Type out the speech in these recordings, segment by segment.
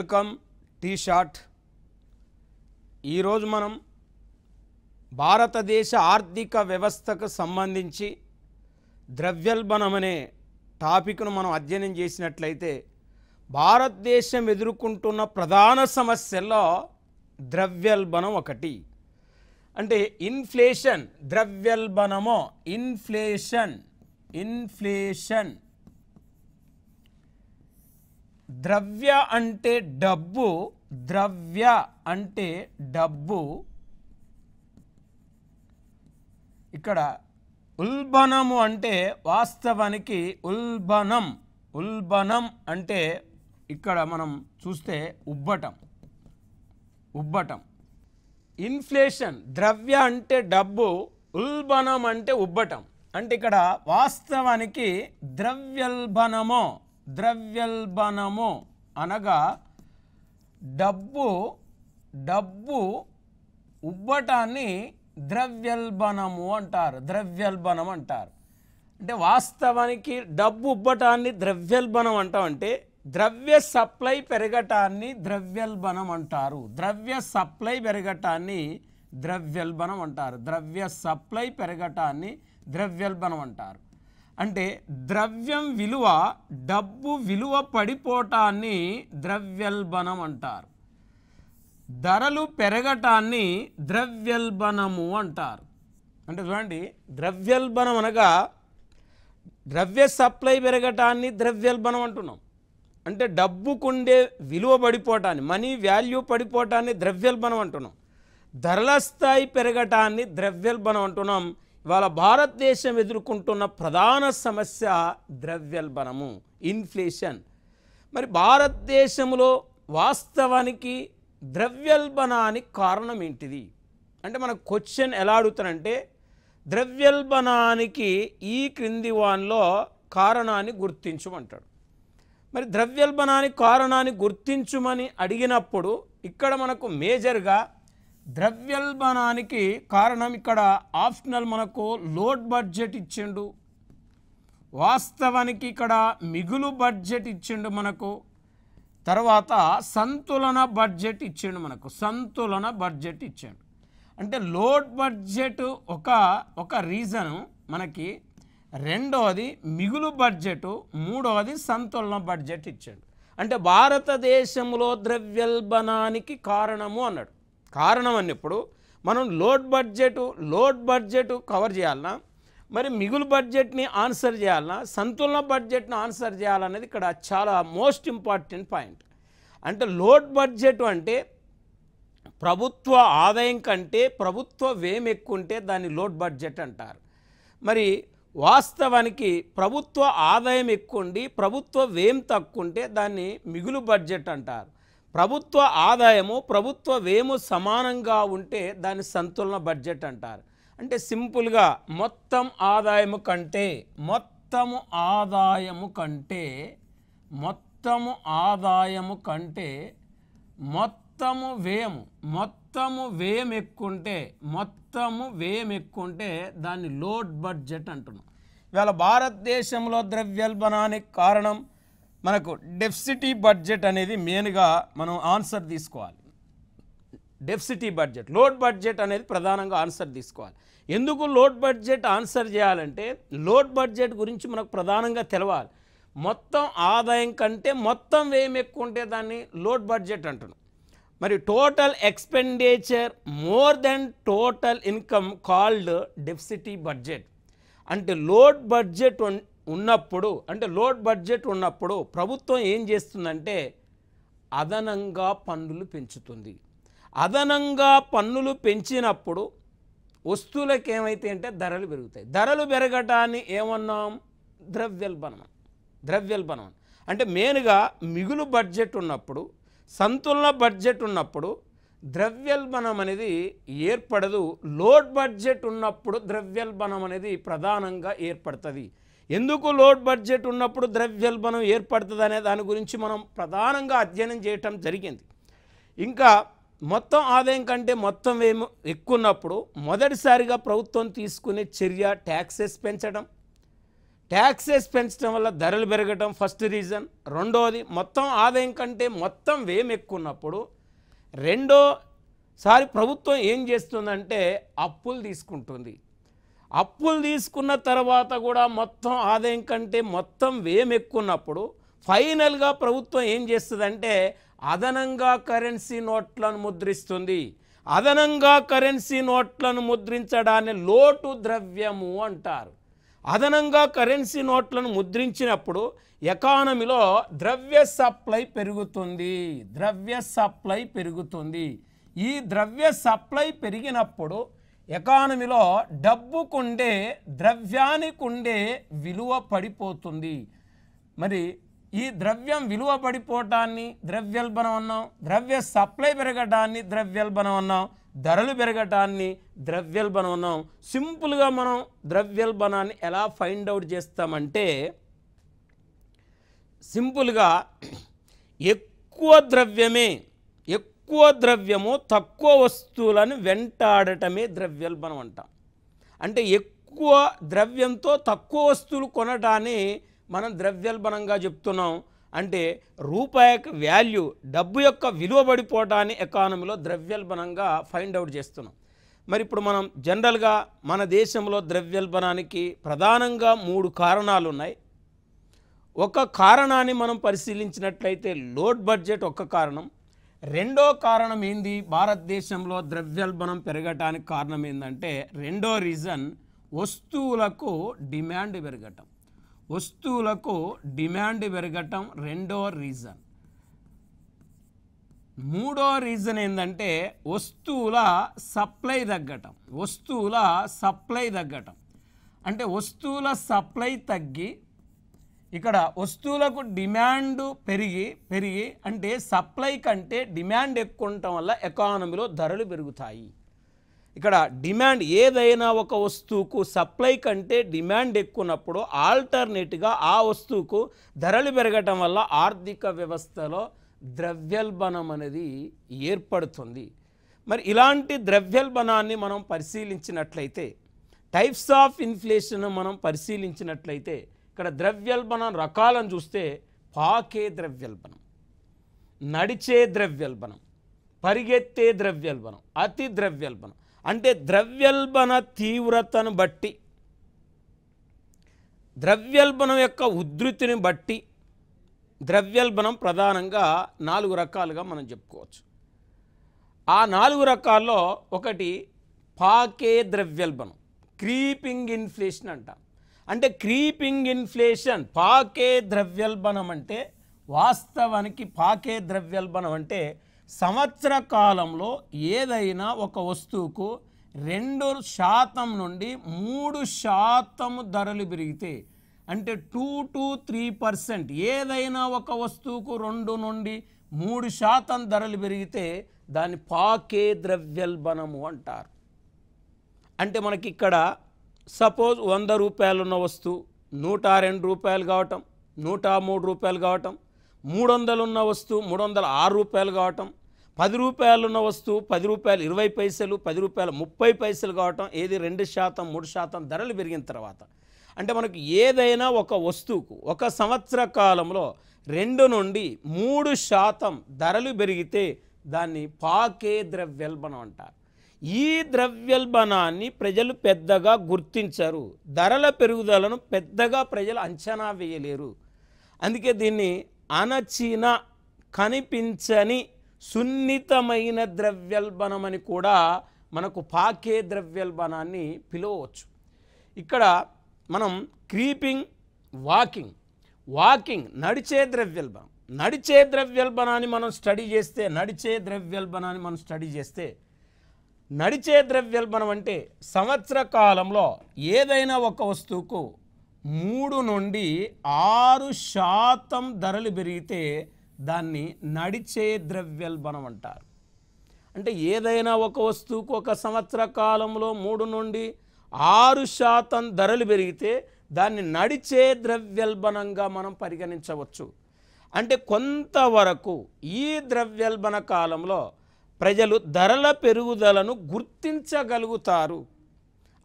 Welcome tea shot. ఈరోజు మనం భారతదేశ ఆర్థిక వ్యవస్థకు సంబంధించి ద్రవ్యోల్బణం అనే టాపిక్ను మనం అధ్యయనం చేసినట్లయితే భారతదేశం ఎదుర్కొంటున్న ప్రధాన సమస్యల్లో ద్రవ్యోల్బణం ఒకటి. అంటే ఇన్ఫ్లేషన్, ద్రవ్యోల్బణమో ఇన్ఫ్లేషన్. ద్రవ్య అంటే డబ్బు, ద్రవ్య అంటే డబ్బు. ఇక్కడ ఉల్బణము అంటే వాస్తవానికి ఉల్బణం అంటే ఇక్కడ మనం చూస్తే ఉబ్బటం. ఇన్ఫ్లేషన్ ఈ అంటే డబ్బు, ఉల్బణం అంటే ఉబ్బటం. అంటే ఇక్కడ వాస్తవానికి ద్రవ్యోల్బణము అనగా డబ్బు ఉబ్బటాన్ని ద్రవ్యోల్బణం అంటారు. అంటే వాస్తవానికి డబ్బు ఉబ్బటాన్ని ద్రవ్యోల్బణం అంటామంటే ద్రవ్య సప్లై పెరగటాన్ని ద్రవ్యోల్బణం అంటారు. ద్రవ్య సప్లై పెరగటాన్ని ద్రవ్యోల్బణం అంటారు. అంటే ద్రవ్యం విలువ, డబ్బు విలువ పడిపోవటాన్ని ద్రవ్యోల్బణం అంటారు. ధరలు పెరగటాన్ని ద్రవ్యోల్బణము అంటారు. అంటే చూడండి, ద్రవ్యోల్బణం అనగా ద్రవ్య సప్లై పెరగటాన్ని ద్రవ్యోల్బణం అంటున్నాం. అంటే డబ్బుకుండే విలువ పడిపోవటాన్ని, మనీ వాల్యూ పడిపోవటాన్ని ద్రవ్యోల్బణం అంటున్నాం. ధరల స్థాయి పెరగటాన్ని ద్రవ్యోల్బణం అంటున్నాం. ఇవాళ భారతదేశం ఎదుర్కొంటున్న ప్రధాన సమస్య ద్రవ్యోల్బణము, ఇన్ఫ్లేషన్. మరి భారతదేశంలో వాస్తవానికి ద్రవ్యోల్బణానికి కారణం ఏంటిది అంటే మన క్వశ్చన్ ఎలా అడుగుతారంటే ద్రవ్యోల్బణానికి ఈ క్రింది వానిలో కారణాన్ని గుర్తించమంటాడు. మరి ద్రవ్యోల్బణానికి కారణాన్ని గుర్తించమని అడిగినప్పుడు ఇక్కడ మనకు మేజర్గా ద్రవ్యోల్బణానికి కారణం ఇక్కడ ఆప్షనల్ మనకు లోడ్ బడ్జెట్ ఇచ్చిండు, వాస్తవానికి ఇక్కడ మిగులు బడ్జెట్ ఇచ్చిండు మనకు, తర్వాత సంతులన బడ్జెట్ ఇచ్చిండు. అంటే లోడ్ బడ్జెట్ ఒక రీజను మనకి, రెండవది మిగులు బడ్జెట్, మూడవది సంతులన బడ్జెట్ ఇచ్చాడు. అంటే భారతదేశంలో ద్రవ్యోల్బణానికి కారణము అన్నాడు. కారణం అన్నప్పుడు మనం లోడ్ బడ్జెట్ కవర్ చేయాలన్నా, మరి మిగులు బడ్జెట్ని ఆన్సర్ చేయాలన్నా, సంతులన బడ్జెట్ని ఆన్సర్ చేయాలనేది ఇక్కడ చాలా మోస్ట్ ఇంపార్టెంట్ పాయింట్. అంటే లోడ్ బడ్జెట్ అంటే ప్రభుత్వ ఆదాయం కంటే ప్రభుత్వ వ్యయం ఎక్కువ ఉంటే దాన్ని లోడ్ బడ్జెట్ అంటారు. మరి వాస్తవానికి ప్రభుత్వ ఆదాయం ఎక్కువ ఉండి ప్రభుత్వ వ్యయం తక్కువ ఉంటే దాన్ని మిగులు బడ్జెట్ అంటారు. ప్రభుత్వ ఆదాయము ప్రభుత్వ వ్యయము సమానంగా ఉంటే దాన్ని సంతులన బడ్జెట్ అంటారు. అంటే సింపుల్గా మొత్తం ఆదాయము కంటే మొత్తము వ్యయం ఎక్కువంటే దాన్ని లోడ్ బడ్జెట్ అంటున్నాం. ఇవాళ భారతదేశంలో ద్రవ్యోల్బణానికి కారణం మనకు డెఫిసిటీ బడ్జెట్ అనేది మెయిన్గా మనం ఆన్సర్ తీసుకోవాలి. డెఫిసిటీ బడ్జెట్, లోడ్ బడ్జెట్ అనేది ప్రధానంగా ఆన్సర్ తీసుకోవాలి. ఎందుకు లోడ్ బడ్జెట్ ఆన్సర్ చేయాలంటే లోడ్ బడ్జెట్ గురించి మనకు ప్రధానంగా తెలవాలి. మొత్తం ఆదాయం కంటే మొత్తం వ్యయం ఎక్కువ ఉంటే దాన్ని లోడ్ బడ్జెట్ అంటున్నాం. మరి total expenditure more than total income called deficit budget. అంటే లోడ్ బడ్జెట్ ఉన్నప్పుడు ప్రభుత్వం ఏం చేస్తుందంటే అదనంగా పన్నులు పెంచుతుంది. అదనంగా పన్నులు పెంచినప్పుడు వస్తువులకు ఏమైతే అంటే ధరలు పెరుగుతాయి. ధరలు పెరగటాన్ని ఏమన్నాం? ద్రవ్యోల్బణం. అంటే మెయిన్గా మిగులు బడ్జెట్ ఉన్నప్పుడు, సంతులన బడ్జెట్ ఉన్నప్పుడు ద్రవ్యోల్బణం అనేది ఏర్పడదు. లోడ్ బడ్జెట్ ఉన్నప్పుడు ద్రవ్యోల్బణం అనేది ప్రధానంగా ఏర్పడుతుంది. ఎందుకు లోడ్ బడ్జెట్ ఉన్నప్పుడు ద్రవ్యోల్బణం ఏర్పడుతుంది అనే దాని గురించి మనం ప్రధానంగా అధ్యయనం చేయటం జరిగింది. ఇంకా మొత్తం ఆదాయం కంటే మొత్తం వ్యయం ఎక్కువ ఉన్నప్పుడు మొదటిసారిగా ప్రభుత్వం తీసుకునే చర్య ట్యాక్సెస్ పెంచడం. ట్యాక్సెస్ పెంచడం వల్ల ధరలు పెరగటం ఫస్ట్ రీజన్. రెండోది మొత్తం ఆదాయం కంటే మొత్తం వ్యయం ఎక్కువ ఉన్నప్పుడు రెండోసారి ప్రభుత్వం ఏం చేస్తుందంటే అప్పులు తీసుకుంటుంది. అప్పులు తీసుకున్న తర్వాత కూడా మొత్తం ఆదాయం కంటే మొత్తం వ్యయం ఎక్కువ ఉన్నప్పుడు ఫైనల్గా ప్రభుత్వం ఏం చేస్తుందంటే అదనంగా కరెన్సీ నోట్లను ముద్రిస్తుంది. అదనంగా కరెన్సీ నోట్లను ముద్రించడాన్ని లోటు ద్రవ్యము అంటారు. అదనంగా కరెన్సీ నోట్లను ముద్రించినప్పుడు ఎకానమీలో ద్రవ్య సప్లై పెరుగుతుంది. ద్రవ్య సప్లై పెరుగుతుంది. ఈ ద్రవ్య సప్లై పెరిగినప్పుడు ఎకానమీలో డబ్బుకుండే ద్రవ్యానికి ఉండే విలువ పడిపోతుంది. మరి ఈ ద్రవ్యం విలువ పడిపోవటాన్ని ద్రవ్యోల్బణం అన్నాం. ద్రవ్య సప్లై పెరగడాన్ని ద్రవ్యోల్బణం అన్నాం. ధరలు పెరగటాన్ని ద్రవ్యోల్బణం అన్నాం. సింపుల్గా మనం ద్రవ్యోల్బణాన్ని ఎలా ఫైండ్ అవుట్ చేస్తామంటే సింపుల్గా ఎక్కువ ద్రవ్యము తక్కువ వస్తువులను వెంటాడటమే ద్రవ్యోల్బణం అంటాం. అంటే ఎక్కువ ద్రవ్యంతో తక్కువ వస్తువులు కొనడాన్ని మనం ద్రవ్యోల్బణంగా చెప్తున్నాం. అంటే రూపాయికి వాల్యూ డబ్బు యొక్క విలువ పడిపోవడాన్ని ఎకానమీలో ద్రవ్యోల్బణంగా ఫైండ్ అవుట్ చేస్తున్నాం. మరి ఇప్పుడు మనం జనరల్గా మన దేశంలో ద్రవ్యోల్బణానికి ప్రధానంగా 3 కారణాలు ఉన్నాయి. ఒక కారణాన్ని మనం పరిశీలించినట్లయితే లోడ్ బడ్జెట్ ఒక కారణం. రెండో కారణం ఏంది? భారతదేశంలో ద్రవ్యోల్బణం పెరగటానికి కారణం ఏంటంటే రెండో రీజన్ వస్తువులకు డిమాండ్ పెరగటం. వస్తువులకు డిమాండ్ పెరగటం రెండో రీజన్. మూడో రీజన్ ఏంటంటే వస్తువుల సప్లై తగ్గటం. వస్తువుల సప్లై తగ్గటం అంటే వస్తువుల సప్లై తగ్గి ఇక్కడ వస్తువులకు డిమాండ్ పెరిగి అంటే సప్లై కంటే డిమాండ్ ఎక్కువ ఉండటం వల్ల ఎకానమీలో ధరలు పెరుగుతాయి. ఇక్కడ డిమాండ్ ఏదైనా ఒక వస్తువుకు సప్లై కంటే డిమాండ్ ఎక్కువన్నప్పుడు ఆల్టర్నేట్గా ఆ వస్తువుకు ధరలు పెరగటం వల్ల ఆర్థిక వ్యవస్థలో ద్రవ్యోల్బణం అనేది ఏర్పడుతుంది. మరి ఇలాంటి ద్రవ్యోల్బణాన్ని మనం పరిశీలించినట్లయితే టైప్స్ ఆఫ్ ఇన్ఫ్లేషన్ మనం పరిశీలించినట్లయితే ఇక్కడ ద్రవ్యోల్బణం రకాలను చూస్తే పాకే ద్రవ్యోల్బణం, నడిచే ద్రవ్యోల్బణం, పరిగెత్తే ద్రవ్యోల్బణం, అతి ద్రవ్యోల్బణం. అంటే ద్రవ్యోల్బణ తీవ్రతను బట్టి ద్రవ్యోల్బణం యొక్క ఉధృతిని బట్టి ద్రవ్యోల్బణం ప్రధానంగా 4 రకాలుగా మనం చెప్పుకోవచ్చు. ఆ 4 రకాల్లో ఒకటి పాకే ద్రవ్యోల్బణం, క్రీపింగ్ ఇన్ఫ్లేషన్ అంటాం. అంటే క్రీపింగ్ ఇన్ఫ్లేషన్ పాకే ద్రవ్యోల్బణం అంటే వాస్తవానికి పాకే ద్రవ్యోల్బణం అంటే సంవత్సర కాలంలో ఏదైనా ఒక వస్తువుకు 2% నుండి 3% ధరలు పెరిగితే అంటే 2 to 3% ఏదైనా ఒక వస్తువుకు 2 నుండి 3% ధరలు పెరిగితే దాన్ని పాకే ద్రవ్యోల్బణము అంటారు. అంటే మనకి ఇక్కడ సపోజ్ 100 రూపాయలు ఉన్న వస్తువు 102 రూపాయలు కావటం, 103 రూపాయలు కావటం, 300 ఉన్న వస్తువు 306 రూపాయలు కావటం, 10 రూపాయలు ఉన్న వస్తువు 10 రూపాయలు 20 పైసలు, 10 రూపాయలు 30 పైసలు కావటం. ఏది 2% 3% ధరలు పెరిగిన తర్వాత అంటే మనకు ఏదైనా ఒక వస్తువుకు ఒక సంవత్సర కాలంలో 2 నుండి 3% ధరలు పెరిగితే దాన్ని పాకే ద్రవ్యోల్బణం అంటారు. ఈ ద్రవ్యోల్బణాన్ని ప్రజలు పెద్దగా గుర్తించరు. ధరల పెరుగుదలను పెద్దగా ప్రజలు అంచనా వేయలేరు. అందుకే దీన్ని అణచిన, కనిపించని, సున్నితమైన ద్రవ్యోల్బణం అని కూడా మనకు పాకే ద్రవ్యోల్బణాన్ని పిలవచ్చు. ఇక్కడ మనం క్రీపింగ్, వాకింగ్ నడిచే ద్రవ్యోల్బణం. నడిచే ద్రవ్యోల్బణాన్ని మనం స్టడీ చేస్తే నడిచే ద్రవ్యోల్బణం అంటే సంవత్సర కాలంలో ఏదైనా ఒక వస్తువుకు 3 నుండి 6% ధరలు పెరిగితే దాన్ని నడిచే ద్రవ్యోల్బణం అంటారు. అంటే ఏదైనా ఒక వస్తువుకు ఒక సంవత్సర కాలంలో 3 నుండి 6% ధరలు పెరిగితే దాన్ని నడిచే ద్రవ్యోల్బణంగా మనం పరిగణించవచ్చు. అంటే కొంతవరకు ఈ ద్రవ్యోల్బణ కాలంలో ప్రజలు ధరల పెరుగుదలను గుర్తించగలుగుతారు.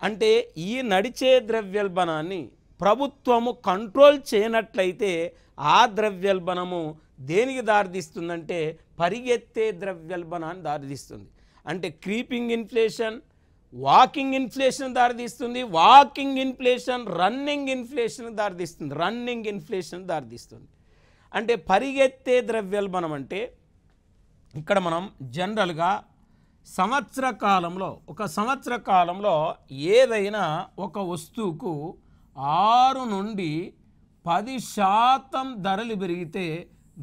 అంటే ఈ నడిచే ద్రవ్యోల్బణాన్ని ప్రభుత్వము కంట్రోల్ చేయనట్లయితే ఆ ద్రవ్యోల్బణము దేనికి దారితీస్తుందంటే పరిగెత్తే ద్రవ్యోల్బణాన్ని దారితీస్తుంది. అంటే క్రీపింగ్ ఇన్ఫ్లేషన్, వాకింగ్ ఇన్ఫ్లేషన్ దారితీస్తుంది, వాకింగ్ ఇన్ఫ్లేషన్ రన్నింగ్ ఇన్ఫ్లేషన్ దారితీస్తుంది, రన్నింగ్ ఇన్ఫ్లేషన్ దారితీస్తుంది. అంటే పరిగెత్తే ద్రవ్యోల్బణం అంటే ఇక్కడ మనం జనరల్గా సంవత్సర కాలంలో ఏదైనా ఒక వస్తువుకు 6 నుండి 10% ధరలు పెరిగితే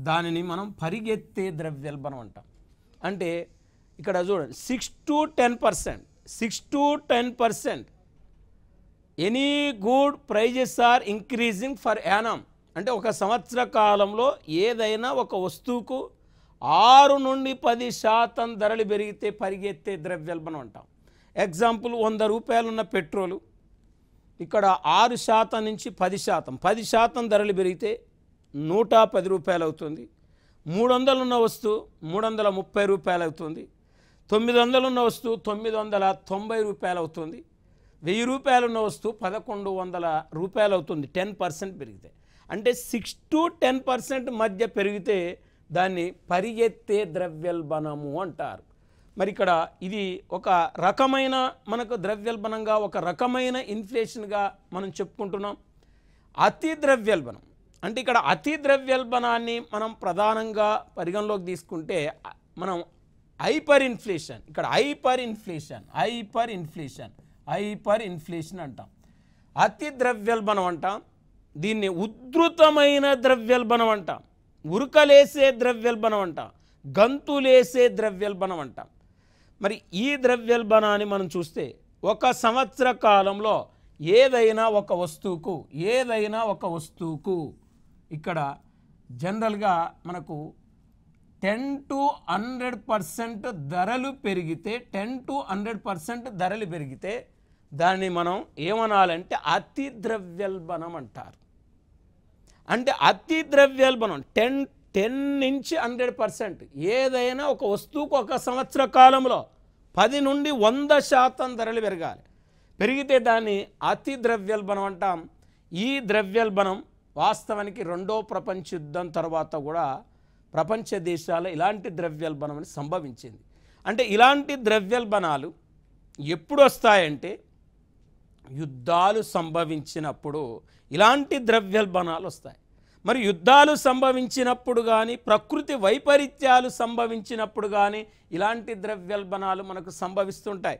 దానిని మనం పరిగెత్తే ద్రవ్యోల్బణం అంటాం. అంటే ఇక్కడ చూడండి 6 to 10%. Any good prices are increasing for Yanam. అంటే ఒక సంవత్సర కాలంలో ఏదైనా ఒక వస్తువుకు 6 నుండి 10% ధరలు పెరిగితే పరిగెత్తే ద్రవ్యోల్బణం అంటాం. ఎగ్జాంపుల్, 100 రూపాయలు ఉన్న పెట్రోలు ఇక్కడ 6% నుంచి 10% ధరలు పెరిగితే 110 రూపాయలు అవుతుంది. 300 ఉన్న వస్తువు 330 రూపాయలు అవుతుంది. 900 ఉన్న వస్తువు 990 రూపాయలు అవుతుంది. 1000 రూపాయలు ఉన్న వస్తువు 1100 రూపాయలు అవుతుంది. 10% పెరిగితే, అంటే 6 to 10% మధ్య పెరిగితే దాన్ని పరిగెత్తే ద్రవ్యోల్బణము అంటారు. మరి ఇక్కడ ఇది ఒక రకమైన మనకు ద్రవ్యోల్బణంగా, ఒక రకమైన ఇన్ఫ్లేషన్గా మనం చెప్పుకుంటున్నాం. అతి ద్రవ్యోల్బణం అంటే ఇక్కడ అతి ద్రవ్యోల్బణాన్ని మనం ప్రధానంగా పరిగణలోకి తీసుకుంటే మనం హైపర్ ఇన్ఫ్లేషన్ అంటాం. అతి ద్రవ్యోల్బణం అంటాం. దీన్ని ఉధృతమైన ద్రవ్యోల్బణం అంటాం, ఉరకలేసే ద్రవ్యోల్బణం అంటాం, గంతులేసే ద్రవ్యోల్బణం అంటాం. మరి ఈ ద్రవ్యోల్బణాన్ని మనం చూస్తే ఒక సంవత్సర కాలంలో ఏదైనా ఒక వస్తువుకు ఇక్కడ జనరల్గా మనకు 10 to 100% ధరలు పెరిగితే 10 to 100% ధరలు పెరిగితే దాన్ని మనం ఏమనాలంటే అతి ద్రవ్యోల్బణం అంటారు. అంటే అతి ద్రవ్యోల్బణం 10 నుంచి 100%, ఏదైనా ఒక వస్తువుకు ఒక సంవత్సర కాలంలో 10 నుండి 100% ధరలు పెరిగితే దాన్ని అతి ద్రవ్యోల్బణం అంటాం. ఈ ద్రవ్యోల్బణం వాస్తవానికి 2వ ప్రపంచ యుద్ధం తర్వాత కూడా ప్రపంచ దేశాల్లో ఇలాంటి ద్రవ్యోల్బణం అని సంభవించింది. అంటే ఇలాంటి ద్రవ్యోల్బణాలు ఎప్పుడు వస్తాయంటే యుద్ధాలు సంభవించినప్పుడు ఇలాంటి ద్రవ్యోల్బణాలు వస్తాయి. మరి యుద్ధాలు సంభవించినప్పుడు కానీ, ప్రకృతి వైపరీత్యాలు సంభవించినప్పుడు కానీ ఇలాంటి ద్రవ్యోల్బణాలు మనకు సంభవిస్తుంటాయి.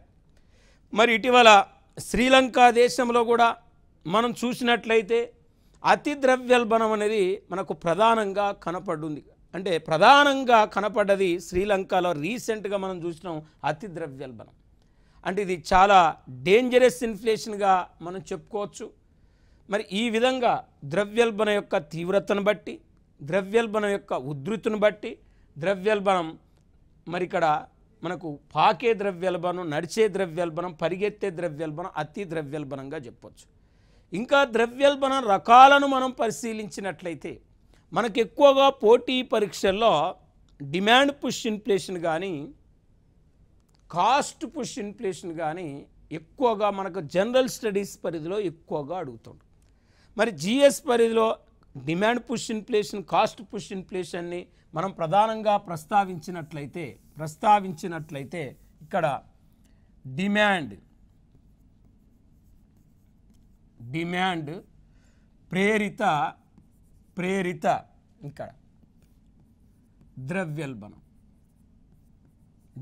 మరి ఇటీవల శ్రీలంక దేశంలో కూడా మనం చూసినట్లయితే అతి ద్రవ్యోల్బణం అనేది మనకు ప్రధానంగా కనపడింది. అంటే ప్రధానంగా కనపడ్డది శ్రీలంకలో రీసెంట్గా మనం చూసినాం అతి ద్రవ్యోల్బణం. అంటే ఇది చాలా డేంజరస్ ఇన్ఫ్లేషన్గా మనం చెప్పుకోవచ్చు. మరి ఈ విధంగా ద్రవ్యోల్బణం యొక్క తీవ్రతను బట్టి, ద్రవ్యోల్బణం యొక్క ఉధృతిని బట్టి ద్రవ్యోల్బణం మరి ఇక్కడ మనకు పాకే ద్రవ్యోల్బణం, నడిచే ద్రవ్యోల్బణం, పరిగెత్తే ద్రవ్యోల్బణం, అతి ద్రవ్యోల్బణంగా చెప్పవచ్చు. ఇంకా ద్రవ్యోల్బణం రకాలను మనం పరిశీలించినట్లయితే మనకు ఎక్కువగా పోటీ పరీక్షల్లో డిమాండ్ పుష్ ఇన్ఫ్లేషన్ కానీ, కాస్ట్ పుష్ ఇన్ఫ్లేషన్ కానీ ఎక్కువగా మనకు జనరల్ స్టడీస్ పరిధిలో ఎక్కువగా అడుగుతుంది. మరి జిఎస్ పరిధిలో demand push inflation, cost push ఇన్ఫ్లేషన్ని మనం ప్రధానంగా ప్రస్తావించినట్లయితే ఇక్కడ డిమాండ్ ప్రేరిత ఇక్కడ ద్రవ్యోల్బణం,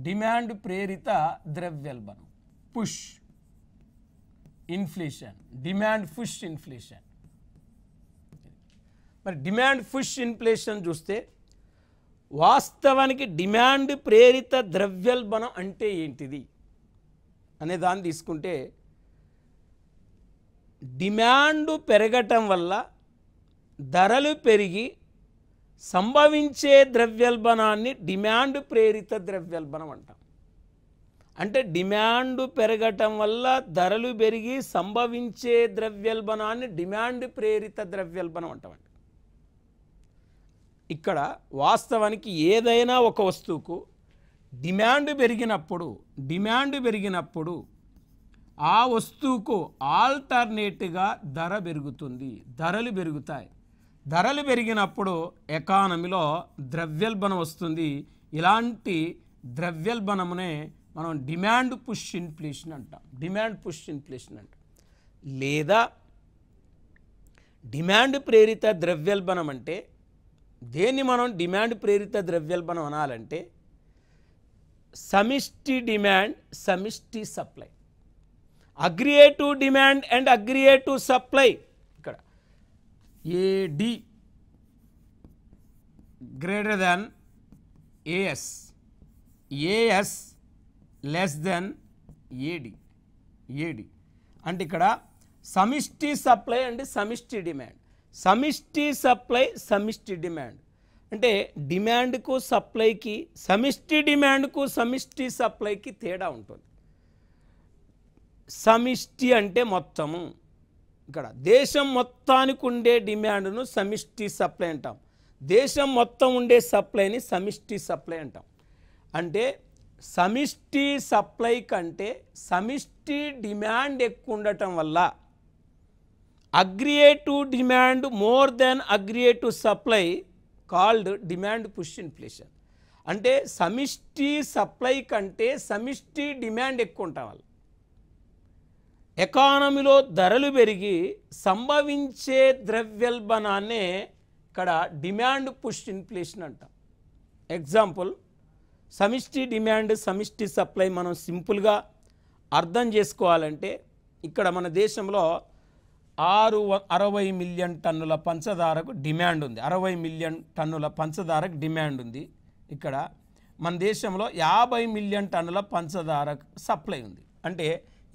డిమాండ్ ప్రేరిత ద్రవ్యోల్బణం, push inflation, demand push inflation. మరి డిమాండ్ పుష్ ఇన్ఫ్లేషన్ చూస్తే వాస్తవానికి డిమాండ్ ప్రేరిత ద్రవ్యోల్బణం అంటే ఏంటిది అనే దాన్ని తీసుకుంటే, డిమాండ్ పెరగటం వల్ల ధరలు పెరిగి సంభవించే ద్రవ్యోల్బణాన్ని డిమాండ్ ప్రేరిత ద్రవ్యోల్బణం అంటాం. అంటే డిమాండ్ పెరగటం వల్ల ధరలు పెరిగి సంభవించే ద్రవ్యోల్బణాన్ని డిమాండ్ ప్రేరిత ద్రవ్యోల్బణం అంటామండి. ఇక్కడ వాస్తవానికి ఏదైనా ఒక వస్తువుకు డిమాండ్ పెరిగినప్పుడు ఆ వస్తువుకు ఆల్టర్నేట్గా ధర పెరుగుతుంది, ధరలు పెరుగుతాయి. ధరలు పెరిగినప్పుడు ఎకానమీలో ద్రవ్యోల్బణం వస్తుంది. ఇలాంటి ద్రవ్యోల్బణమునే మనం డిమాండ్ పుష్ ఇన్ఫ్లేషన్ అంటాం. డిమాండ్ పుష్ ఇన్ఫ్లేషన్ అంటాం. లేదా డిమాండ్ ప్రేరిత ద్రవ్యోల్బణం అంటే దేన్ని మనం డిమాండ్ ప్రేరిత ద్రవ్యోల్బణం అనాలంటే సమిష్టి డిమాండ్, సమిష్టి supply. Aggregative demand and aggregative supply. ఇక్కడ AD greater than AS, AS less than AD. AD అంటే ఇక్కడ సమిష్టి సప్లై అండ్ సమిష్టి డిమాండ్. సమిష్టి సప్లై, సమిష్టి డిమాండ్ అంటే డిమాండ్కు సప్లైకి, సమిష్టి డిమాండ్కు సమిష్టి సప్లైకి తేడా ఉంటుంది. సమిష్టి అంటే మొత్తము. ఇక్కడ దేశం మొత్తానికి ఉండే డిమాండ్ను సమిష్టి సప్లై అంటాం. దేశం మొత్తం ఉండే సప్లైని సమిష్టి సప్లై అంటాం. అంటే సమిష్టి సప్లై కంటే సమిష్టి డిమాండ్ ఎక్కువ ఉండటం వల్ల aggregative demand more than aggregative supply called demand push inflation. అంటే సమిష్టి సప్లై కంటే సమిష్టి డిమాండ్ ఎక్కువ ఉండటం వల్ల ఎకానమీలో ధరలు పెరిగి సంభవించే ద్రవ్యోల్బణాన్నే ఇక్కడ డిమాండ్ పుష్ ఇన్ఫ్లేషన్ అంటాం. ఎగ్జాంపుల్, సమిష్టి డిమాండ్, సమిష్టి సప్లై మనం సింపుల్గా అర్థం చేసుకోవాలంటే ఇక్కడ మన దేశంలో 60 మిలియన్ టన్నుల పంచదారకు డిమాండ్ ఉంది. 60 మిలియన్ టన్నుల పంచదారకు డిమాండ్ ఉంది. ఇక్కడ మన దేశంలో 50 మిలియన్ టన్నుల పంచదారకు సప్లై ఉంది. అంటే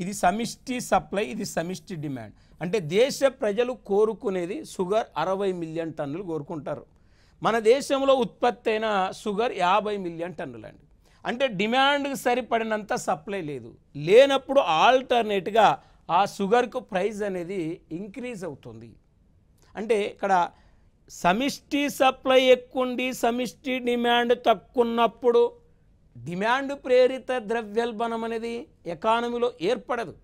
ఇది సమిష్టి సప్లై, ఇది సమిష్టి డిమాండ్. అంటే దేశ ప్రజలు కోరుకునేది షుగర్ 60 మిలియన్ టన్నులు కోరుకుంటారు. మన దేశంలో ఉత్పత్తి అయిన షుగర్ 50 మిలియన్ టన్నులు అండి. అంటే డిమాండ్కి సరిపడినంత సప్లై లేదు. లేనప్పుడు ఆల్టర్నేట్గా ఆ షుగర్కు ప్రైస్ అనేది ఇంక్రీజ్ అవుతుంది. అంటే ఇక్కడ సమిష్టి సప్లై ఎక్కువ ఉండి సమిష్టి డిమాండ్ తక్కువ ఉన్నప్పుడు డిమాండ్ ప్రేరిత ద్రవ్యోల్బణం అనేది ఎకానమీలో ఏర్పడదు.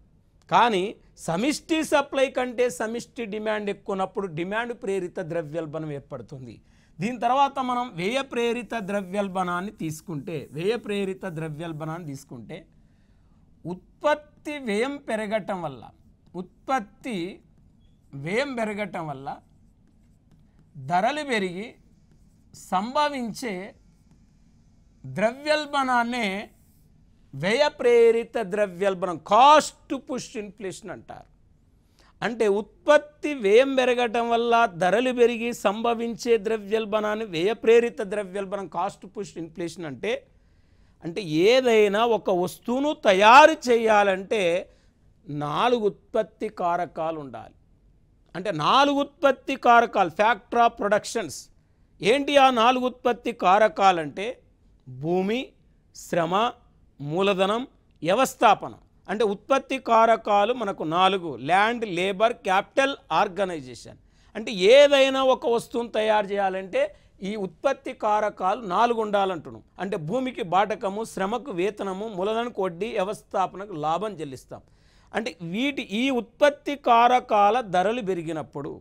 కానీ సమిష్టి సప్లై కంటే సమిష్టి డిమాండ్ ఎక్కువ ఉన్నప్పుడు డిమాండ్ ప్రేరిత ద్రవ్యోల్బణం ఏర్పడుతుంది. దీని తర్వాత మనం వ్యయ ప్రేరిత ద్రవ్యోల్బణాన్ని తీసుకుంటే, వ్యయ ప్రేరిత ద్రవ్యోల్బణాన్ని తీసుకుంటే ఉత్పత్తి వ్యయం పెరగటం వల్ల, ఉత్పత్తి వ్యయం పెరగటం వల్ల ధరలు పెరిగి సంభవించే ద్రవ్యోల్బణాన్నే వ్యయ ప్రేరిత ద్రవ్యోల్బణం, కాస్ట్ పుష్ ఇన్ఫ్లేషన్ అంటారు. అంటే ఉత్పత్తి వ్యయం పెరగటం వల్ల ధరలు పెరిగి సంభవించే ద్రవ్యోల్బణాన్ని వ్యయ ప్రేరిత ద్రవ్యోల్బణం, కాస్ట్ పుష్ ఇన్ఫ్లేషన్ అంటే ఏదైనా ఒక వస్తువును తయారు చేయాలంటే 4 ఉత్పత్తి కారకాలు ఉండాలి. అంటే 4 ఉత్పత్తి కారకాలు, ఫ్యాక్టర్ ఆఫ్ ప్రొడక్షన్స్. ఏంటి ఆ 4 ఉత్పత్తి కారకాలంటే భూమి, శ్రమ, మూలధనం, వ్యవస్థాపన. అంటే ఉత్పత్తి కారకాలు మనకు 4: ల్యాండ్, లేబర్, క్యాపిటల్, ఆర్గనైజేషన్. అంటే ఏదైనా ఒక వస్తువును తయారు చేయాలంటే ఈ ఉత్పత్తి కారకాలు 4 ఉండాలంటున్నాం. అంటే భూమికి బాటకము, శ్రమకు వేతనము, మూలధనకు వడ్డీ, వ్యవస్థాపనకు లాభం చెల్లిస్తాం. అంటే ఈ ఉత్పత్తి కారకాల ధరలు పెరిగినప్పుడు,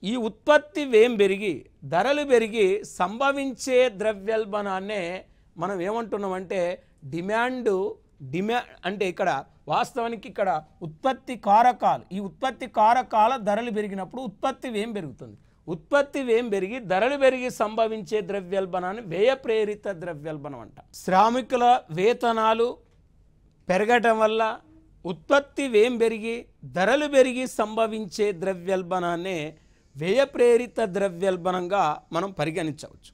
ఈ ఉత్పత్తి వ్యయం పెరిగి ధరలు పెరిగి సంభవించే ద్రవ్యోల్బణాన్నే మనం ఏమంటున్నామంటే డిమాండ్ అంటే ఇక్కడ వాస్తవానికి ఇక్కడ ఉత్పత్తి కారకాలు, ఈ ఉత్పత్తి కారకాల ధరలు పెరిగినప్పుడు ఉత్పత్తి వ్యయం పెరుగుతుంది. ఉత్పత్తి వ్యయం పెరిగి ధరలు పెరిగి సంభవించే ద్రవ్యోల్బణాన్ని వ్యయ ప్రేరిత ద్రవ్యోల్బణం అంట. శ్రామికుల వేతనాలు పెరగటం వల్ల ఉత్పత్తి వ్యయం పెరిగి ధరలు పెరిగి సంభవించే ద్రవ్యోల్బణాన్నే వ్యయ ప్రేరిత ద్రవ్యోల్బణంగా మనం పరిగణించవచ్చు.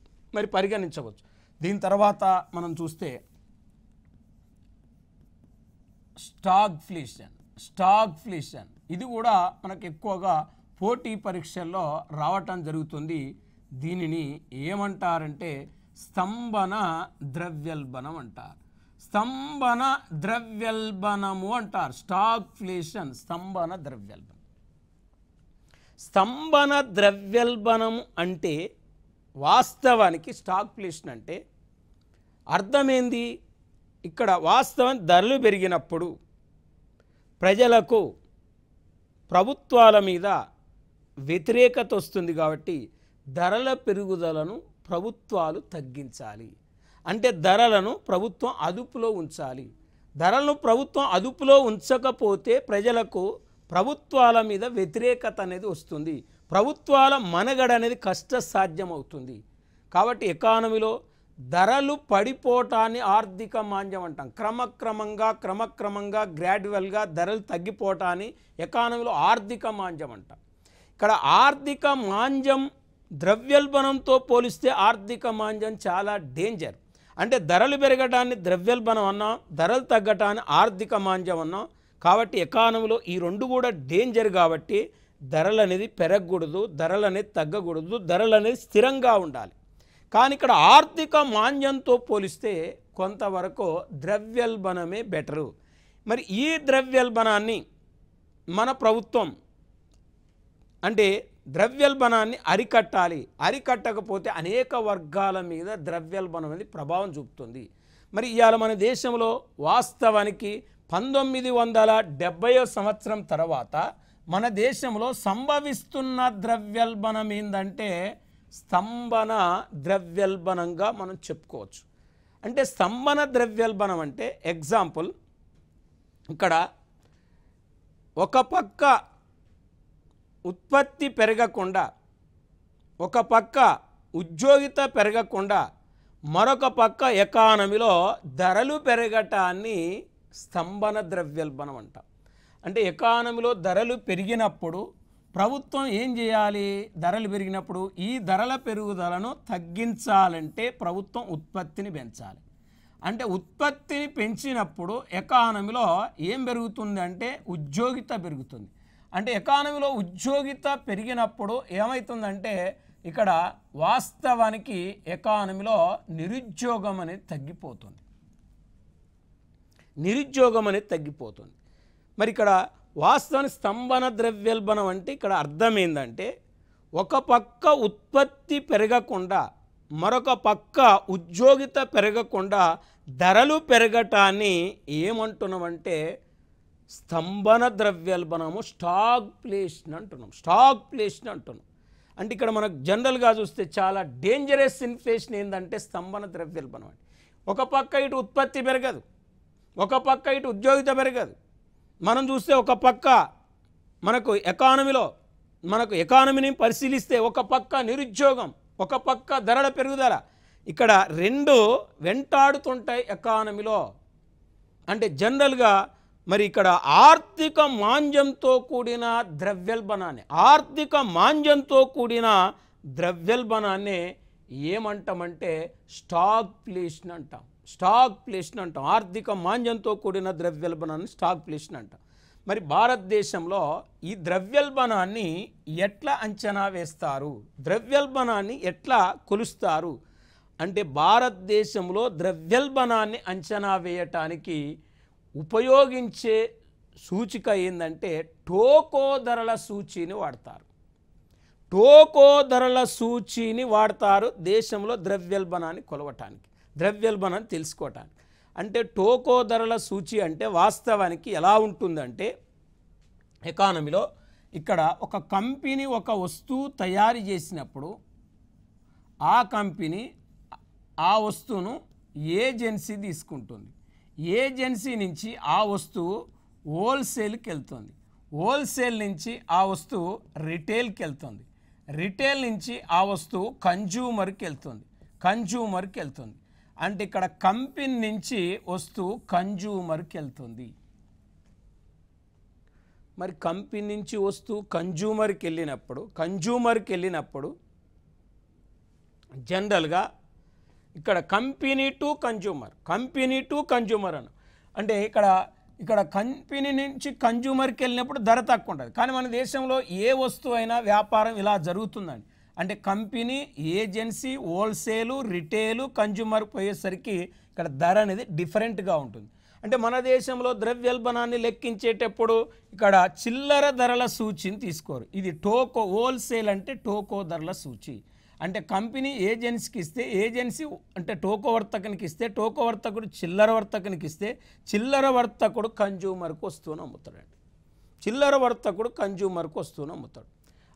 దీని తర్వాత మనం చూస్తే స్టాగ్ఫ్లేషన్. ఇది కూడా మనకు ఎక్కువగా పోటీ పరీక్షల్లో రావటం జరుగుతుంది. దీనిని ఏమంటారంటే స్తంభన ద్రవ్యోల్బణం అంటారు. స్తంభన ద్రవ్యోల్బణము అంటారు. స్టాగ్ఫ్లేషన్, స్తంభన ద్రవ్యోల్బణం. స్తంభన ద్రవ్యోల్బణం అంటే వాస్తవానికి స్టాగ్ఫ్లేషన్ అంటే అర్థమేంది? ఇక్కడ వాస్తవం ధరలు పెరిగినప్పుడు ప్రజలకు ప్రభుత్వాల మీద వ్యతిరేకత వస్తుంది కాబట్టి ధరల పెరుగుదలను ప్రభుత్వాలు తగ్గించాలి. అంటే ధరలను ప్రభుత్వం అదుపులో ఉంచాలి. ధరలను ప్రభుత్వం అదుపులో ఉంచకపోతే ప్రజలకు ప్రభుత్వాల మీద వ్యతిరేకత అనేది వస్తుంది. ప్రభుత్వాల మనుగడ అనేది కష్టసాధ్యం అవుతుంది. కాబట్టి ఎకానమీలో ధరలు పడిపోవటాన్ని ఆర్థిక మాంద్యం అంటాం. క్రమక్రమంగా గ్రాడ్యువల్గా ధరలు తగ్గిపోవటాన్ని ఎకానమీలో ఆర్థిక మాంద్యం అంటాం. ఇక్కడ ఆర్థిక మాంద్యం ద్రవ్యోల్బణంతో పోలిస్తే ఆర్థిక మాంద్యం చాలా డేంజర్. అంటే ధరలు పెరగటాన్ని ద్రవ్యోల్బణం అన్నాం, ధరలు తగ్గటాన్ని ఆర్థిక మాంద్యం అన్నాం. కాబట్టి ఎకానమీలో ఈ రెండు కూడా డేంజర్. కాబట్టి ధరలు అనేది పెరగకూడదు, ధరలు అనేది తగ్గకూడదు, ధరలు అనేది స్థిరంగా ఉండాలి. కానీ ఇక్కడ ఆర్థిక మాంద్యంతో పోలిస్తే కొంతవరకు ద్రవ్యోల్బణమే బెటరు. మరి ఈ ద్రవ్యోల్బణాన్ని మన ప్రభుత్వం అంటే ద్రవ్యోల్బణాన్ని అరికట్టాలి. అరికట్టకపోతే అనేక వర్గాల మీద ద్రవ్యోల్బణం అనేది ప్రభావం చూపుతుంది. మరి ఇవాళ మన దేశంలో వాస్తవానికి 1970 సంవత్సరం తర్వాత మన దేశంలో సంభవిస్తున్న ద్రవ్యోల్బణం ఏంటంటే స్తంభన ద్రవ్యోల్బణంగా మనం చెప్పుకోవచ్చు. అంటే స్తంభన ద్రవ్యోల్బణం అంటే ఎగ్జాంపుల్, ఇక్కడ ఒక పక్క ఉత్పత్తి పెరగకుండా, ఒక పక్క ఉద్యోగిత పెరగకుండా, మరొక పక్క ఎకానమీలో ధరలు పెరగటాన్ని స్తంభన ద్రవ్యోల్బణం అంటాం. అంటే ఎకానమీలో ధరలు పెరిగినప్పుడు ప్రభుత్వం ఏం చేయాలి? ధరలు పెరిగినప్పుడు ఈ ధరల పెరుగుదలను తగ్గించాలంటే ప్రభుత్వం ఉత్పత్తిని పెంచాలి. అంటే ఉత్పత్తిని పెంచినప్పుడు ఎకానమీలో ఏం పెరుగుతుంది అంటే ఉద్యోగిత పెరుగుతుంది. అంటే ఎకానమీలో ఉద్యోగిత పెరిగినప్పుడు ఏమవుతుందంటే ఇక్కడ వాస్తవానికి ఎకానమీలో నిరుద్యోగం అనేది తగ్గిపోతుంది. మరి ఇక్కడ వాస్తవానికి స్తంభన ద్రవ్యోల్బణం అంటే ఇక్కడ అర్థం ఏంటంటే ఒక పక్క ఉత్పత్తి పెరగకుండా, మరొక పక్క ఉద్యోగిత పెరగకుండా ధరలు పెరగటాన్ని ఏమంటున్నామంటే స్తంభన ద్రవ్యోల్బణము, స్టాగ్ఫ్లేషన్ అంటున్నాం. అంటే ఇక్కడ మనకు జనరల్గా చూస్తే చాలా డేంజరస్ ఇన్ఫ్లేషన్ ఏంటంటే స్తంభన ద్రవ్యోల్బణం. అంటే ఒక పక్క ఇటు ఉత్పత్తి పెరగదు, ఒక పక్క ఇటు ఉద్యోగిత పెరగదు. మనం చూస్తే ఒక పక్క మనకు ఎకానమీని పరిశీలిస్తే ఒక పక్క నిరుద్యోగం, ఒక పక్క ధరల పెరుగుదల, ఇక్కడ రెండు వెంటాడుతుంటాయి ఎకానమీలో. అంటే జనరల్గా మరి ఇక్కడ ఆర్థిక మాంద్యంతో కూడిన ద్రవ్యోల్బణాన్ని ఏమంటామంటే స్టాగ్ఫ్లేషన్ అంటాం. ఆర్థిక మాంద్యంతో కూడిన ద్రవ్యోల్బణాన్ని స్టాగ్ఫ్లేషన్ అంటాం. మరి భారతదేశంలో ఈ ద్రవ్యోల్బణాన్ని ఎట్లా అంచనా వేస్తారు? ద్రవ్యోల్బణాన్ని ఎట్లా కొలుస్తారు అంటే భారతదేశంలో ద్రవ్యోల్బణాన్ని అంచనా వేయటానికి ఉపయోగించే సూచిక ఏంటంటే టోకో ధరల సూచీని వాడతారు దేశంలో ద్రవ్యోల్బణాన్ని కొలవటానికి, ద్రవ్యోల్బణాన్ని తెలుసుకోవటానికి. అంటే టోకో ధరల సూచి అంటే వాస్తవానికి ఎలా ఉంటుందంటే ఎకానమీలో ఇక్కడ ఒక కంపెనీ ఒక వస్తువు తయారు చేసినప్పుడు ఆ కంపెనీ ఆ వస్తువును ఏజెన్సీ తీసుకుంటుంది. ఏజెన్సీ నుంచి ఆ వస్తువు హోల్సేల్కి వెళ్తుంది, హోల్సేల్ నుంచి ఆ వస్తువు రిటైల్కి వెళ్తుంది, రిటైల్ నుంచి ఆ వస్తువు కన్జ్యూమర్కి వెళ్తుంది. అంటే ఇక్కడ కంపెనీ నుంచి వస్తువు కన్జ్యూమర్కి వెళ్తుంది. మరి కంపెనీ నుంచి వస్తువు కన్జ్యూమర్కి వెళ్ళినప్పుడు జనరల్గా ఇక్కడ కంపెనీ టు కన్జ్యూమర్ అంటే ఇక్కడ కంపెనీ నుంచి కన్జ్యూమర్కి వెళ్ళినప్పుడు ధర తక్కువ ఉంటుంది. కానీ మన దేశంలో ఏ వస్తువు అయినా వ్యాపారం ఇలా జరుగుతుందండి. అంటే company, agency, wholesale, retail, consumer పోయేసరికి ఇక్కడ ధర అనేది డిఫరెంట్గా ఉంటుంది. అంటే మన దేశంలో ద్రవ్యోల్బణాన్ని లెక్కించేటప్పుడు ఇక్కడ చిల్లర ధరల సూచిని తీసుకోరు. ఇది హోల్సేల్ అంటే టోకో ధరల సూచి. అంటే కంపెనీ ఏజెన్సీకి ఇస్తే ఏజెన్సీ అంటే టోకో వర్తకునికి ఇస్తే టోకో వర్తకుడు చిల్లర వర్తకునికి ఇస్తే చిల్లర వర్తకుడు కన్జ్యూమర్కు వస్తూనే అమ్ముతాడండి. చిల్లర వర్తకుడు కన్జ్యూమర్కు వస్తూనే అమ్ముతాడు.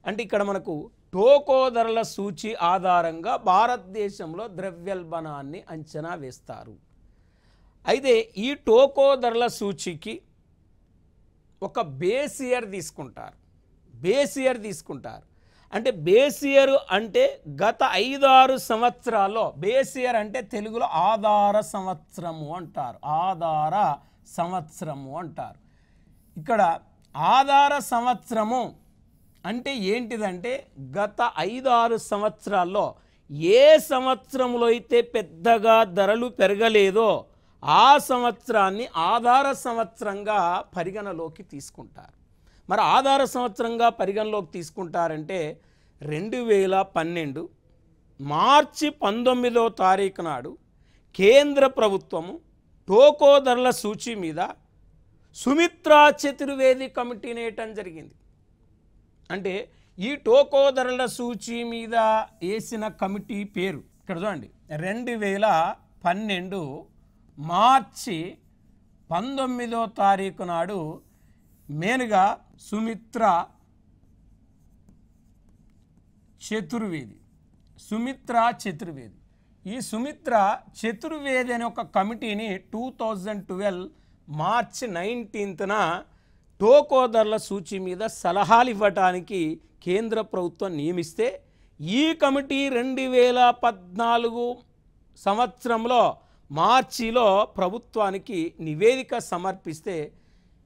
అంటే ఇక్కడ మనకు టోకో ధరల సూచి ఆధారంగా భారతదేశంలో ద్రవ్యోల్బణాన్ని అంచనా వేస్తారు. అయితే ఈ టోకో ధరల సూచికి ఒక బేస్ ఇయర్ తీసుకుంటారు. అంటే బేస్ ఇయర్ అంటే గత 5-6 సంవత్సరాల్లో, బేస్ ఇయర్ అంటే తెలుగులో ఆధార సంవత్సరము అంటారు. ఇక్కడ ఆధార సంవత్సరము అంటే ఏంటిదంటే గత 5-6 సంవత్సరాల్లో ఏ సంవత్సరంలో అయితే పెద్దగా ధరలు పెరగలేదో ఆ సంవత్సరాన్ని ఆధార సంవత్సరంగా పరిగణలోకి తీసుకుంటారు. మరి ఆధార సంవత్సరంగా పరిగణలోకి తీసుకుంటారంటే 2012 మార్చి 19వ తారీఖు నాడు కేంద్ర ప్రభుత్వము టోకో ధరల సూచి మీద సుమిత్రా చతుర్వేది కమిటీని వేయటం జరిగింది. అంటే ఈ టోకో ధరల సూచి మీద వేసిన కమిటీ పేరు ఇక్కడ చూడండి. 2012 మార్చి 19వ తారీఖు నాడు మెయిన్గా సుమిత్రా చతుర్వేది. ఈ సుమిత్రా చతుర్వేది అనే ఒక కమిటీని 2012 మార్చి 19న టోకో ధరల సూచి మీద సలహాలు ఇవ్వటానికి కేంద్ర ప్రభుత్వం నియమిస్తే ఈ కమిటీ 2014 సంవత్సరంలో మార్చిలో ప్రభుత్వానికి నివేదిక సమర్పిస్తే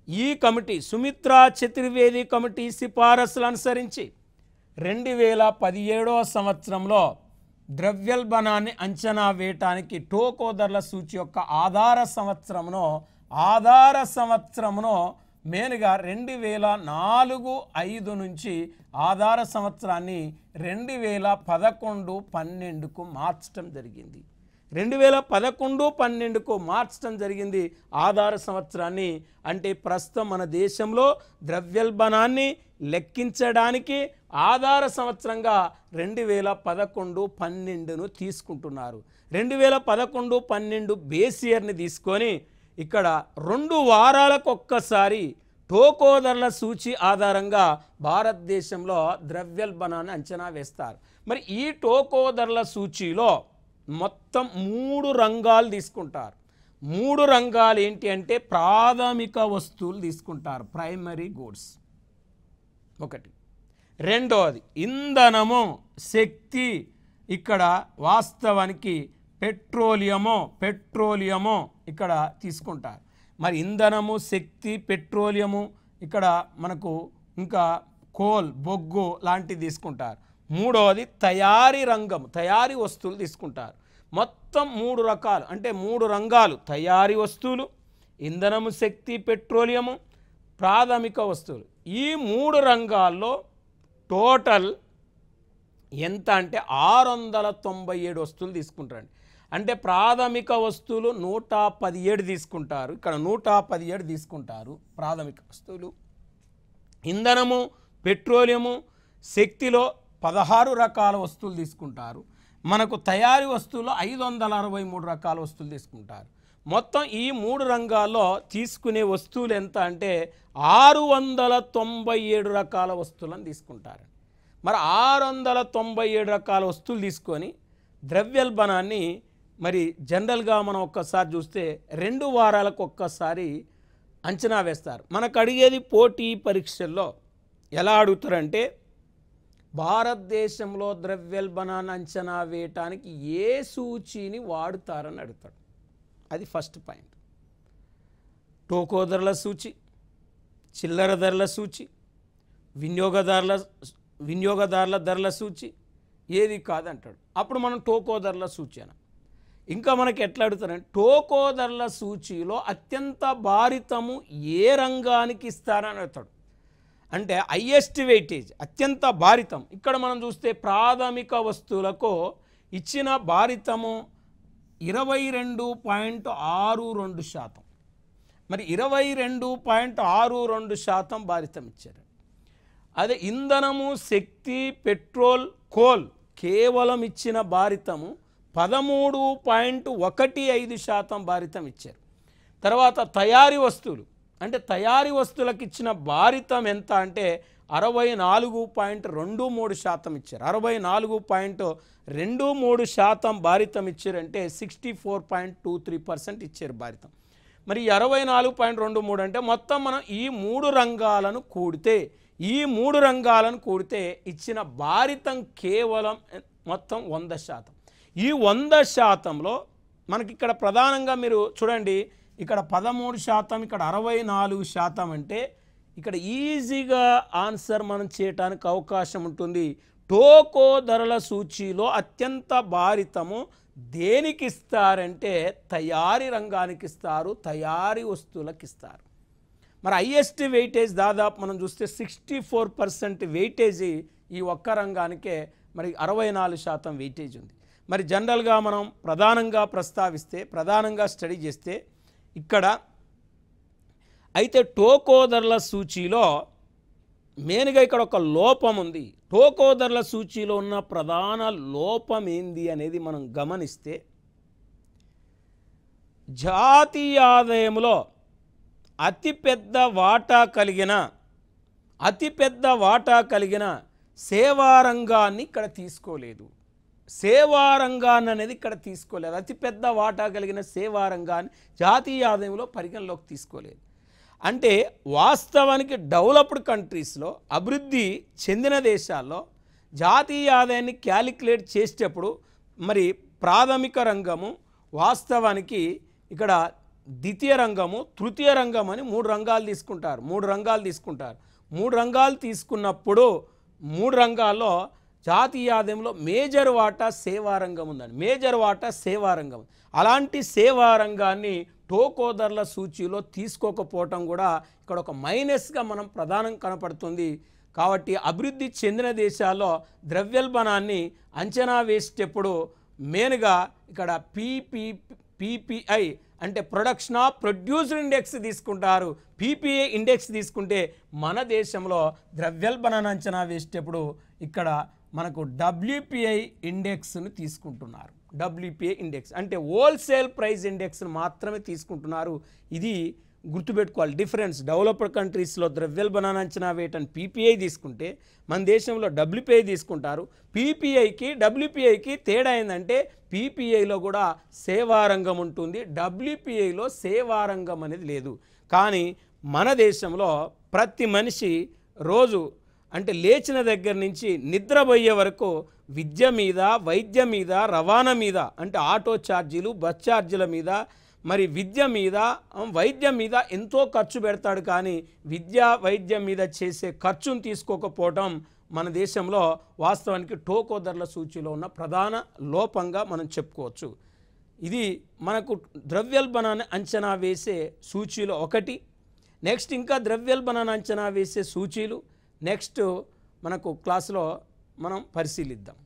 ఈ కమిటీ సుమిత్రా చతుర్వేది కమిటీ సిఫారసులు అనుసరించి 2017వ సంవత్సరంలో ద్రవ్యోల్బణాన్ని అంచనా వేయటానికి టోకో ధరల సూచి యొక్క ఆధార సంవత్సరమును మెయిన్గా 2004-05 నుంచి ఆధార సంవత్సరాన్ని 2011-12కు మార్చడం జరిగింది. 2011-12కు మార్చడం జరిగింది ఆధార సంవత్సరాన్ని. అంటే ప్రస్తుతం మన దేశంలో ద్రవ్యోల్బణాన్ని లెక్కించడానికి ఆధార సంవత్సరంగా 2011-12ను తీసుకుంటున్నారు. 2011-12 బేస్ ఇయర్ని తీసుకొని ఇక్కడ 2 వారాలకు ఒక్కసారి టోకో ధరల సూచి ఆధారంగా భారతదేశంలో ద్రవ్యోల్బణాన్ని అంచనా వేస్తారు. మరి ఈ టోకో ధరల సూచిలో మొత్తం 3 రంగాలు తీసుకుంటారు. 3 రంగాలు ఏంటి అంటే ప్రాథమిక వస్తువులు తీసుకుంటారు, ప్రైమరీ గూడ్స్ ఒకటి. రెండోది ఇంధనము, శక్తి, ఇక్కడ వాస్తవానికి పెట్రోలియము ఇక్కడ తీసుకుంటారు. మరి ఇంధనము, శక్తి, పెట్రోలియము, ఇక్కడ మనకు ఇంకా కోల్, బొగ్గు లాంటివి తీసుకుంటారు. మూడవది తయారీ రంగం, తయారీ వస్తువులు తీసుకుంటారు. మొత్తం 3 రకాలు అంటే 3 రంగాలు: తయారీ వస్తువులు, ఇంధనము, శక్తి, పెట్రోలియము, ప్రాథమిక వస్తువులు. ఈ 3 రంగాల్లో టోటల్ ఎంత అంటే 697 వస్తువులు తీసుకుంటారండి. అంటే ప్రాథమిక వస్తువులు 117 తీసుకుంటారు. ఇక్కడ 117 తీసుకుంటారు ప్రాథమిక వస్తువులు. ఇంధనము, పెట్రోలియము, శక్తిలో 16 రకాల వస్తువులు తీసుకుంటారు. మనకు తయారీ వస్తువులు 563 రకాల వస్తువులు తీసుకుంటారు. మొత్తం ఈ 3 రంగాల్లో తీసుకునే వస్తువులు ఎంత అంటే 697 రకాల వస్తువులను తీసుకుంటారు. మరి 697 రకాల వస్తువులు తీసుకొని ద్రవ్యోల్బణాన్ని మరి జనరల్గా మనం ఒక్కసారి చూస్తే 2 వారాలకు ఒక్కసారి అంచనా వేస్తారు. మనకు అడిగేది పోటీ పరీక్షల్లో ఎలా అడుగుతారంటే భారతదేశంలో ద్రవ్యోల్బణాన్ని అంచనా వేయటానికి ఏ సూచీని వాడుతారని అడుగుతాడు. అది ఫస్ట్ పాయింట్. టోకో ధరల సూచి, చిల్లర ధరల సూచి, వినియోగదారుల ధరల సూచి ఏది కాదంటాడు. అప్పుడు మనం టోకో ధరల సూచి అని. ఇంకా మనకి ఎట్లా అడుగుతారంటే టోకో ధరల సూచీలో అత్యంత భారితము ఏ రంగానికి ఇస్తారని అడుగుతాడు. అంటే హైయెస్ట్ వెయిటేజ్, అత్యంత భారితం. ఇక్కడ మనం చూస్తే ప్రాథమిక వస్తువులకు ఇచ్చిన భారితము 22.62%. మరి 22.62% భారితం ఇచ్చారు. అదే ఇంధనము, శక్తి, పెట్రోల్, కోల్ కేవలం ఇచ్చిన భారితము 13.15% భారితం ఇచ్చారు. తర్వాత తయారీ వస్తువులు అంటే తయారీ వస్తువులకు ఇచ్చిన భారితం ఎంత అంటే 64.23% ఇచ్చారు. 64.23% భారితం ఇచ్చారంటే 64.23% ఇచ్చారు భారితం. మరి 64.23 అంటే మొత్తం మనం ఈ మూడు రంగాలను కూడితే ఇచ్చిన భారితం కేవలం మొత్తం 100%. ఈ 100%లో మనకి ఇక్కడ ప్రధానంగా మీరు చూడండి, ఇక్కడ 13%, ఇక్కడ 64% అంటే ఇక్కడ ఈజీగా ఆన్సర్ మనం చేయడానికి అవకాశం ఉంటుంది. టోకో ధరల సూచీలో అత్యంత భారితము దేనికి ఇస్తారంటే తయారీ రంగానికి ఇస్తారు, తయారీ వస్తువులకు ఇస్తారు. మరి హైయెస్ట్ వెయిటేజ్ దాదాపు మనం చూస్తే 64% వెయిటేజీ ఈ ఒక్క రంగానికే మరి 64% వెయిటేజ్ ఉంది. మరి జనరల్గా మనం ప్రధానంగా స్టడీ చేస్తే ఇక్కడ అయితే టోకో ధరల సూచీలో మెయిన్గా ఇక్కడ ఒక లోపం ఉంది. టోకో ధరల సూచీలో ఉన్న ప్రధాన లోపం ఏంది అనేది మనం గమనిస్తే, జాతీయ ఆదాయంలో అతిపెద్ద వాటా కలిగిన సేవా రంగాన్ని ఇక్కడ తీసుకోలేదు. సేవా రంగాన్ని అనేది ఇక్కడ తీసుకోలేదు. అతిపెద్ద వాటా కలిగిన సేవా రంగాన్ని జాతీయ ఆదాయంలో పరిగణలోకి తీసుకోలేదు. అంటే వాస్తవానికి డెవలప్డ్ కంట్రీస్లో, అభివృద్ధి చెందిన దేశాల్లో జాతీయ ఆదాయాన్ని క్యాలిక్యులేట్ చేసేటప్పుడు మరి ప్రాథమిక రంగము, వాస్తవానికి ఇక్కడ ద్వితీయ రంగము, తృతీయ రంగం అని మూడు రంగాలు తీసుకుంటారు. మూడు రంగాలు తీసుకున్నప్పుడు మూడు రంగాల్లో జాతీయ ఆదాయంలో మేజర్ వాటా సేవా రంగం ఉందండి. అలాంటి సేవా రంగాన్ని టోకో ధరల సూచీలో తీసుకోకపోవటం కూడా ఇక్కడ ఒక మైనస్గా మనం ప్రధానం కనపడుతుంది. కాబట్టి అభివృద్ధి చెందిన దేశాల్లో ద్రవ్యోల్బణాన్ని అంచనా వేసేటప్పుడు మెయిన్గా ఇక్కడ పీపీఐ అంటే ప్రొడక్షన్ ఆఫ్ ప్రొడ్యూస్డ్ ఇండెక్స్ తీసుకుంటారు. పీపీఐ ఇండెక్స్ తీసుకుంటే మన దేశంలో ద్రవ్యోల్బణాన్ని అంచనా వేసేటప్పుడు ఇక్కడ మనకు డబ్ల్యూపీఐ ఇండెక్స్ను తీసుకుంటున్నారు. డబ్ల్యూపీఐ ఇండెక్స్ అంటే హోల్సేల్ ప్రైస్ ఇండెక్స్ను మాత్రమే తీసుకుంటున్నారు. ఇది గుర్తుపెట్టుకోవాలి డిఫరెన్స్. డెవలప్డ్ కంట్రీస్లో ద్రవ్యోల్బణాన్ని అంచనా వేయటం పీపీఐ తీసుకుంటే మన దేశంలో డబ్ల్యూపీఐ తీసుకుంటారు. పీపీఐకి డబ్ల్యూపీఐకి తేడా ఏంటంటే పీపీఐలో కూడా సేవారంగం ఉంటుంది, డబ్ల్యూపీఐలో సేవారంగం అనేది లేదు. కానీ మన దేశంలో ప్రతి మనిషి రోజు అంటే లేచిన దగ్గర నుంచి నిద్రపోయే వరకు విద్య మీద, వైద్యం మీద, రవాణా మీద అంటే ఆటో ఛార్జీలు, బస్ ఛార్జీల మీద, మరి విద్య మీద, వైద్యం మీద ఎంతో ఖర్చు పెడతాడు. కానీ విద్య వైద్యం మీద చేసే ఖర్చును తీసుకోకపోవటం మన దేశంలో వాస్తవానికి టోకో ధరల సూచీలో ఉన్న ప్రధాన లోపంగా మనం చెప్పుకోవచ్చు. ఇది మనకు ద్రవ్యోల్బణాన్ని అంచనా వేసే సూచీలో ఒకటి. నెక్స్ట్ ఇంకా ద్రవ్యోల్బణాన్ని అంచనా వేసే సూచీలు నెక్స్ట్ మనకు క్లాసులో మనం పరిశీలిద్దాం.